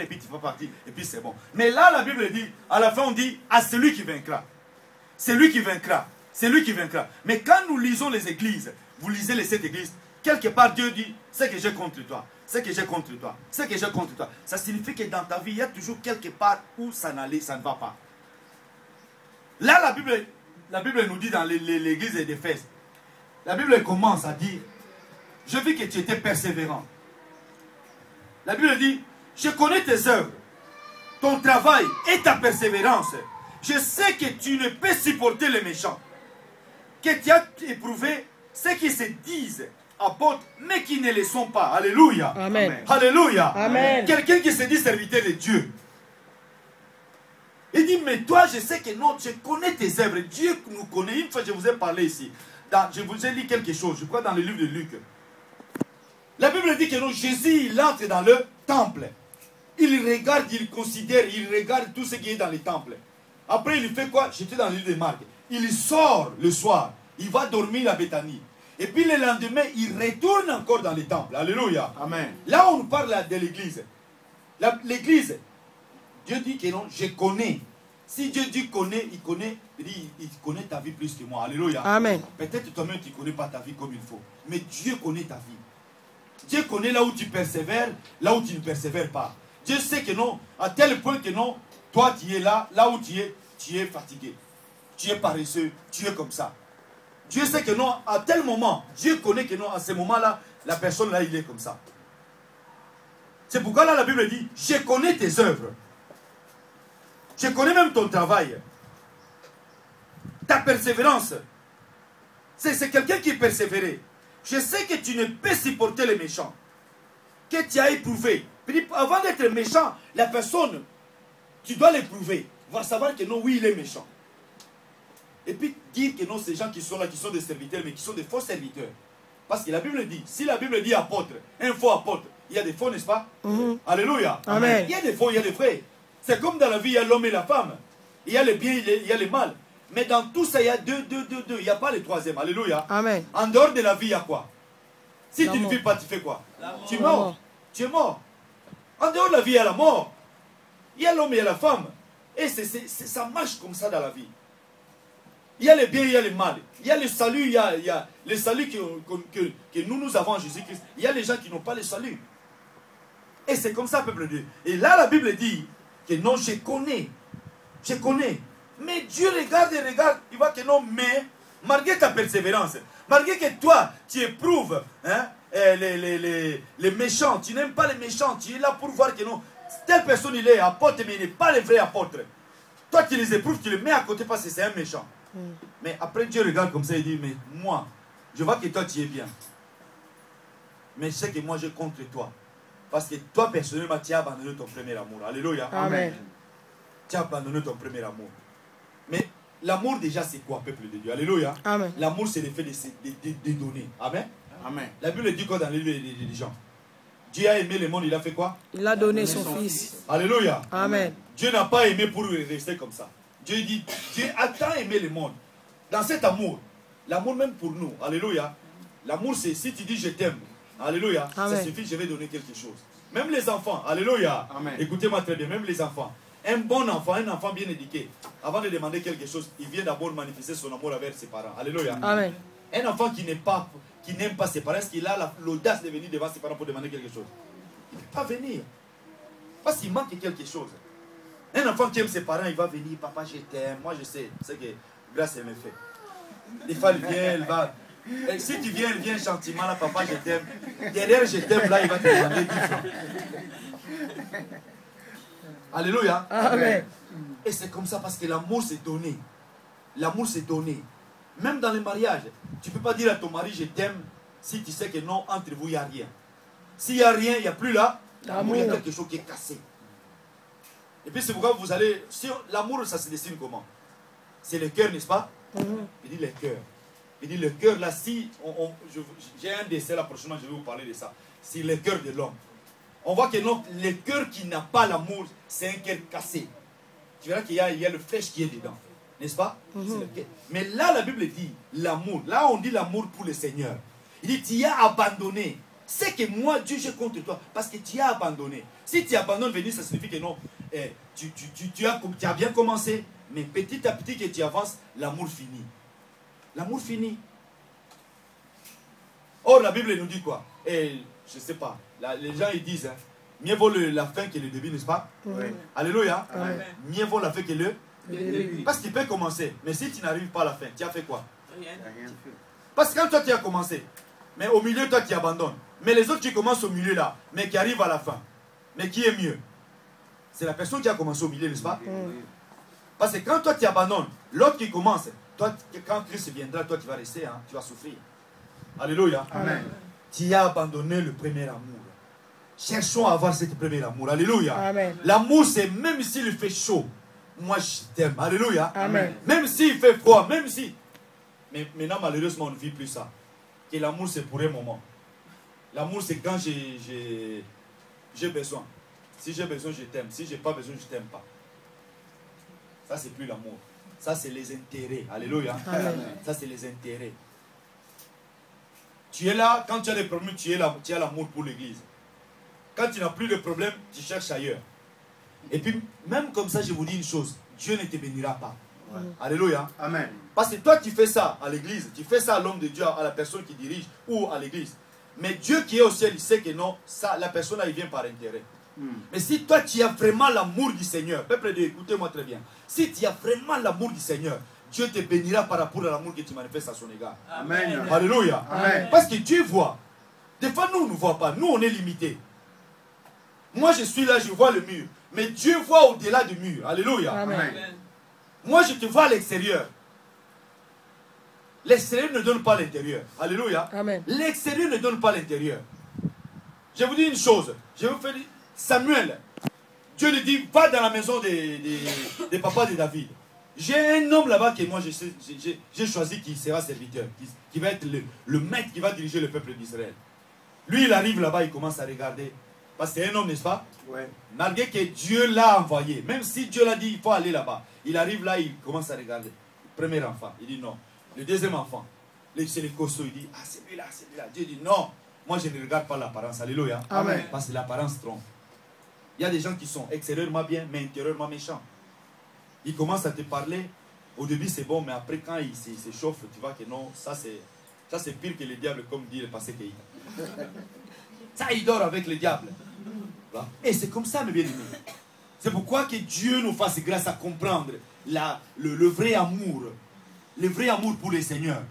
et puis tu vas partir, et puis c'est bon. Mais là, la Bible dit, à la fin, on dit, à celui qui vaincra. C'est lui qui vaincra. C'est lui qui vaincra. Mais quand nous lisons les églises, vous lisez les 7 églises, quelque part Dieu dit, c'est que j'ai contre toi, c'est que j'ai contre toi, c'est que j'ai contre toi. Ça signifie que dans ta vie, il y a toujours quelque part où ça n'allait, ça ne va pas. Là, la Bible nous dit dans l'église d'Éphèse, la Bible commence à dire, je vis que tu étais persévérant. La Bible dit, je connais tes œuvres, ton travail et ta persévérance. Je sais que tu ne peux supporter les méchants, que tu as éprouvé ceux qui se disent apôtres, mais qui ne le sont pas. Alléluia. Amen. Alléluia. Amen. Quelqu'un qui se dit serviteur de Dieu. Il dit, mais toi, je sais que non, je connais tes œuvres. Dieu nous connaît. Une fois, je vous ai parlé ici. Je vous ai lu quelque chose, je crois dans le livre de Luc. La Bible dit que non, Jésus, il entre dans le temple. Il regarde, il considère, il regarde tout ce qui est dans le temple. Après, il fait quoi? J'étais dans le livre de Marc. Il sort le soir. Il va dormir à Béthanie. Et puis le lendemain, il retourne encore dans le temple. Alléluia. Amen. Là, on parle de l'église. L'église, Dieu dit que non, je connais. Si Dieu dit connaît, il connaît ta vie plus que moi. Alléluia. Amen. Peut-être toi-même, tu ne connais pas ta vie comme il faut. Mais Dieu connaît ta vie. Dieu connaît là où tu persévères, là où tu ne persévères pas. Dieu sait que non, à tel point que non, toi tu es là où tu es fatigué. Tu es paresseux, tu es comme ça. Dieu sait que non, à tel moment, Dieu connaît que non, à ce moment-là, la personne là, il est comme ça. C'est pourquoi là, la Bible dit, je connais tes œuvres. Je connais même ton travail. Ta persévérance. C'est quelqu'un qui est persévéré. Je sais que tu ne peux supporter les méchants. Que tu as éprouvé. Puis, avant d'être méchant, la personne, tu dois l'éprouver. Va savoir que non, oui, il est méchant. Et puis dire que non, ces gens qui sont là, qui sont des serviteurs, mais qui sont des faux serviteurs. Parce que la Bible dit, si la Bible dit apôtre, un faux apôtre, il y a des faux, n'est-ce pas? Alléluia. Amen. Il y a des faux, il y a des vrais. C'est comme dans la vie, il y a l'homme et la femme. Il y a le bien, il y a le mal. Mais dans tout ça, il y a deux. Il n'y a pas le troisième. Alléluia. Amen. En dehors de la vie, il y a quoi? Si tu ne vis pas, tu fais quoi? Tu es mort. Tu es mort. En dehors de la vie, il y a la mort. Il y a l'homme et il y a la femme. Et ça marche comme ça dans la vie. Il y a le bien, il y a le mal. Il y a le salut, il y a le salut que nous avons en Jésus-Christ. Il y a les gens qui n'ont pas le salut. Et c'est comme ça, peuple de Dieu. Et là, la Bible dit que non, je connais. Je connais. Mais Dieu regarde et regarde. Il voit que non, mais malgré ta persévérance, malgré que toi, tu éprouves les méchants, tu n'aimes pas les méchants, tu es là pour voir que non, telle personne, il est apôtre, mais il n'est pas le vrai apôtre. Toi, tu les éprouves, tu les mets à côté parce que c'est un méchant. Mais après, Dieu regarde comme ça et dit, mais moi, je vois que toi, tu es bien. Mais je sais que moi, je contre toi. Parce que toi, personnellement, tu as abandonné ton premier amour. Alléluia. Amen. Tu as abandonné ton premier amour. Mais l'amour, déjà, c'est quoi, peuple de Dieu? Alléluia. Amen. L'amour, c'est le fait de donner. Amen. Amen. La Bible dit quoi dans les livres des gens? Dieu a aimé le monde, il a fait quoi? Il a donné son fils. Alléluia. Amen. Dieu n'a pas aimé pour rester comme ça. Dieu dit, Dieu a tant aimé le monde. Dans cet amour, l'amour même pour nous, alléluia. L'amour, c'est si tu dis je t'aime, alléluia, Amen. ça suffit, je vais donner quelque chose. Même les enfants, alléluia. Écoutez-moi très bien, même les enfants. Un bon enfant, un enfant bien éduqué, avant de demander quelque chose, il vient d'abord manifester son amour avec ses parents. Alléluia. Amen. Un enfant qui n'aime pas ses parents, est-ce qu'il a l'audace de venir devant ses parents pour demander quelque chose? Il ne peut pas venir. Parce qu'il manque quelque chose. Un enfant qui aime ses parents, il va venir, papa, je t'aime. Moi, je sais, c'est que grâce, elle me fait. Des fois, elle vient, elle va. Et si tu viens, elle vient gentiment, là, papa, je t'aime. Derrière, je t'aime, là, il va te demander 10 francs. Alléluia. Amen. Et c'est comme ça parce que l'amour, c'est donné. L'amour, c'est donné. Même dans les mariages, tu ne peux pas dire à ton mari, je t'aime, si tu sais que non, entre vous, il n'y a rien. S'il n'y a rien, il n'y a plus là, l'amour, il y a quelque chose qui est cassé. Et puis c'est pourquoi vous allez... L'amour, ça se dessine comment? C'est le cœur, n'est-ce pas? Il dit le cœur. Il dit le cœur, là, si... J'ai un dessin, là, prochainement, je vais vous parler de ça. C'est le cœur de l'homme. On voit que non, le cœur qui n'a pas l'amour, c'est un cœur cassé. Tu verras qu'il y a le flèche qui est dedans. N'est-ce pas? Mais là, la Bible dit l'amour. Là, on dit l'amour pour le Seigneur. Il dit, tu as abandonné c'est que moi, Dieu, je contre toi. Parce que tu as abandonné. Si tu abandonnes venir, ça signifie que non, tu as bien commencé, mais petit à petit que tu avances, l'amour finit. L'amour finit. Or, la Bible nous dit quoi? Et je ne sais pas. Là, les gens ils disent, hein, mieux vaut la fin que le début, n'est-ce pas? Oui. Alléluia. Amen. Mieux vaut la fin que le début. Parce qu'il peut commencer. Mais si tu n'arrives pas à la fin, tu as fait quoi? Rien. Parce que quand toi tu as commencé, mais au milieu toi tu abandonnes. Mais les autres qui commencent au milieu là, mais qui arrivent à la fin. Mais qui est mieux? C'est la personne qui a commencé au milieu, n'est-ce pas? Parce que quand toi tu abandonnes, l'autre qui commence, toi, quand Christ viendra, toi tu vas rester, hein, tu vas souffrir. Alléluia. Amen. Tu as abandonné le premier amour. Cherchons à avoir ce premier amour. Alléluia. L'amour, c'est même s'il fait chaud, moi je t'aime. Alléluia. Amen. Même s'il fait froid, même si. Mais maintenant, malheureusement, on ne vit plus ça. Que l'amour, c'est pour un moment. L'amour, c'est quand j'ai besoin. Si j'ai besoin, je t'aime. Si je n'ai pas besoin, je ne t'aime pas. Ça, c'est plus l'amour. Ça, c'est les intérêts. Alléluia. Amen. Ça, c'est les intérêts. Tu es là, quand tu as des problèmes, tu as l'amour pour l'église. Quand tu n'as plus de problème, tu cherches ailleurs. Et puis, même comme ça, je vous dis une chose. Dieu ne te bénira pas. Ouais. Alléluia. Amen. Parce que toi, tu fais ça à l'église. Tu fais ça à l'homme de Dieu, à la personne qui dirige ou à l'église. Mais Dieu qui est au ciel, il sait que non, ça, la personne, elle vient par intérêt. Mais si toi, tu as vraiment l'amour du Seigneur, peuple de Dieu, écoutez-moi très bien. Si tu as vraiment l'amour du Seigneur, Dieu te bénira par rapport à l'amour que tu manifestes à son égard. Amen. Alléluia. Amen. Parce que Dieu voit. Des fois, nous, on ne voit pas. Nous, on est limités. Moi, je suis là, je vois le mur. Mais Dieu voit au-delà du mur. Alléluia. Amen. Moi, je te vois à l'extérieur. L'extérieur ne donne pas l'intérieur. Alléluia. L'extérieur ne donne pas l'intérieur. Je vous dis une chose. Je vous fais dire, Samuel, Dieu lui dit, va dans la maison des papas de David. J'ai un homme là-bas que moi j'ai choisi qui sera serviteur, qui va être le maître qui va diriger le peuple d'Israël. Lui, il arrive là-bas, il commence à regarder. Parce que c'est un homme, n'est-ce pas? Ouais. Malgré que Dieu l'a envoyé, même si Dieu l'a dit, il faut aller là-bas. Il arrive là, il commence à regarder. Premier enfant, il dit non. Le deuxième enfant, c'est le costaud, il dit, ah c'est lui là, c'est lui là. Dieu dit non, moi je ne regarde pas l'apparence. Alléluia. Amen. Parce que l'apparence trompe. Il y a des gens qui sont extérieurement bien, mais intérieurement méchants. Ils commencent à te parler. Au début c'est bon, mais après quand ils s'échauffent, tu vois que non, ça c'est pire que le diable, comme dit le passé Keïta. Ça, il dort avec le diable. Et c'est comme ça, mes bien-aimés. C'est pourquoi que Dieu nous fasse grâce à comprendre le vrai amour. Le vrai amour pour le Seigneur.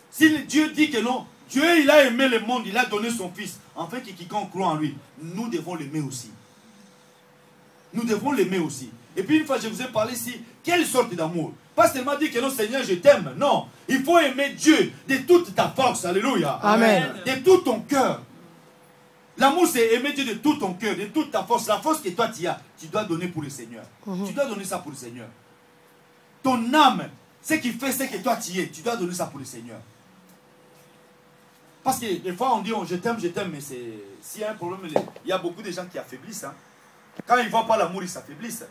Si Dieu dit que non, Dieu il a aimé le monde, il a donné son Fils, afin que quiconque croit en lui, nous devons l'aimer aussi. Nous devons l'aimer aussi. Et puis une fois, je vous ai parlé ici, quelle sorte d'amour? Pas seulement dire que non, Seigneur, je t'aime. Non, il faut aimer Dieu de toute ta force. Alléluia. Amen. De tout ton cœur. L'amour, c'est aimer Dieu de tout ton cœur, de toute ta force. La force que toi tu as, tu dois donner pour le Seigneur. Tu dois donner ça pour le Seigneur. Ton âme, ce qui fait ce que toi tu es, tu dois donner ça pour le Seigneur. Parce que des fois on dit je t'aime, mais s'il y a un problème, il y a beaucoup de gens qui affaiblissent. Hein. Quand ils ne voient pas l'amour, ils s'affaiblissent.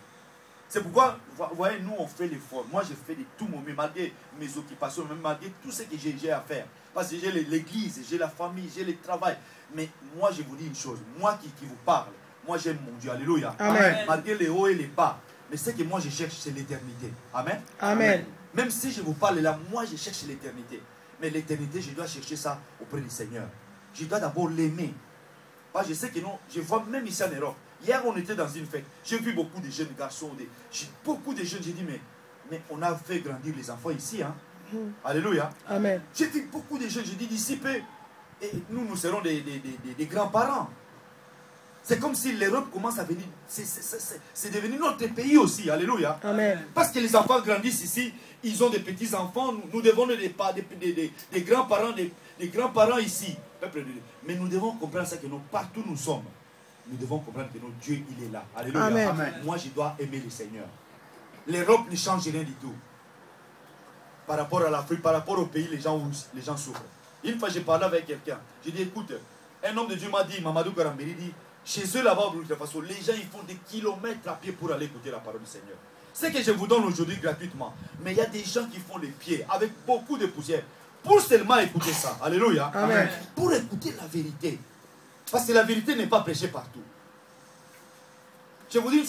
C'est pourquoi, vous voyez, nous on fait l'effort. Moi je fais de tout mon mieux, malgré mes occupations, même malgré tout ce que j'ai à faire. Parce que j'ai l'église, j'ai la famille, j'ai le travail. Mais moi je vous dis une chose, moi qui vous parle, moi j'aime mon Dieu, alléluia. Amen. Malgré les hauts et les bas. Mais ce que moi je cherche, c'est l'éternité. Amen. Amen. Même si je vous parle là, moi je cherche l'éternité. Mais l'éternité, je dois chercher ça auprès du Seigneur. Je dois d'abord l'aimer. Je sais que non, je vois même ici en Europe. Hier, on était dans une fête. J'ai vu beaucoup de jeunes garçons, beaucoup de jeunes. J'ai dit, mais on a fait grandir les enfants ici. Hein? Alléluia. Amen. J'ai vu beaucoup de jeunes. J'ai dit, d'ici peu, et nous serons des grands-parents. C'est comme si l'Europe commence à venir. C'est devenu notre pays aussi. Alléluia. Amen. Parce que les enfants grandissent ici. Ils ont des petits-enfants. Nous devons des grands-parents, des grands-parents ici. Mais nous devons comprendre ça que nous, partout nous sommes. Nous devons comprendre que notre Dieu, il est là. Alléluia. Amen. Amen. Moi, je dois aimer le Seigneur. L'Europe ne change rien du tout. Par rapport à l'Afrique, par rapport au pays, les gens souffrent. Une fois, j'ai parlé avec quelqu'un. J'ai dit, écoute, un homme de Dieu m'a dit, Mamadou Karambéry dit, chez eux là-bas, de toute façon, les gens ils font des kilomètres à pied pour aller écouter la parole du Seigneur. C'est que je vous donne aujourd'hui gratuitement. Mais il y a des gens qui font les pieds avec beaucoup de poussière pour seulement écouter ça. Alléluia. Amen. Pour écouter la vérité. Parce que la vérité n'est pas prêchée partout. Je vous dis